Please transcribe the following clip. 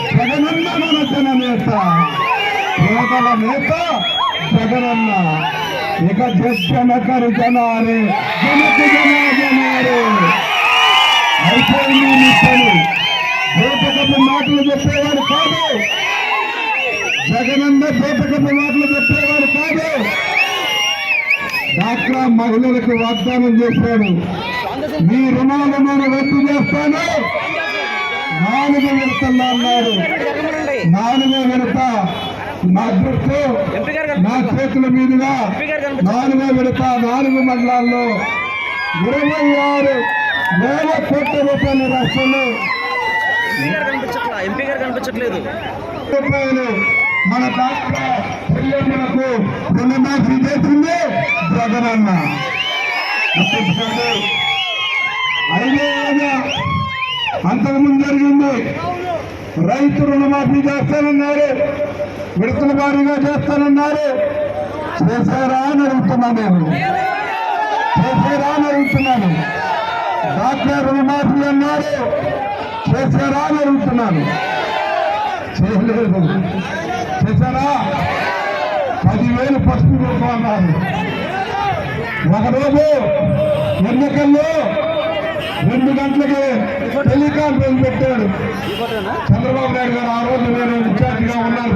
జగనన్న మన జననేత, పేదల నేత జగనన్న. ఇక జనకరు జనారే, జనకు జనారే అయిపోయింది మీ పని. దోపకపు మాటలు చెప్పేవాడు కాదు జగనన్న, దోపకపు మాటలు చెప్పేవాడు కాదు. డాక్రా మహిళలకు వాగ్దానం చేశాడు, మీ రుణాలు నేను రద్దు చేస్తాను. 4 విడతల్లో అన్నాడు. 4వ విడత నా దృష్టి నా చేతుల మీదుగా 4వ విడత 4 మండలాల్లో 26,000 కోట్ల రూపాయల రాష్ట్రంలో రూపాయలు మన డాక్టర్ చెల్లెమ్మలకు రుణమాఫీ చేసింది జగనన్న. ఐదేళ్ళగా అంతకుముందు జరిగింది. రైతు రుణమాఫీ చేస్తానన్నారు, విడతల వారీగా చేస్తానన్నారు. చేశారా అని అడుగుతున్నాను నేను, చేశారా అని అడుగుతున్నాను. డాక్టర్ రుణమాఫీ అన్నారు, చేశారా అని అడుగుతున్నాను. చేయలేదు. చేశారా? 10,000 పసుపు రూపం అన్నారు. ఒకరోజు ఎన్నికల్లో 2 గంటలకి టెలికాన్ఫరెన్స్ పెట్టాడు చంద్రబాబు నాయుడు గారు. ఆ రోజు నేను ఇన్ఛార్జిగా ఉన్నాను,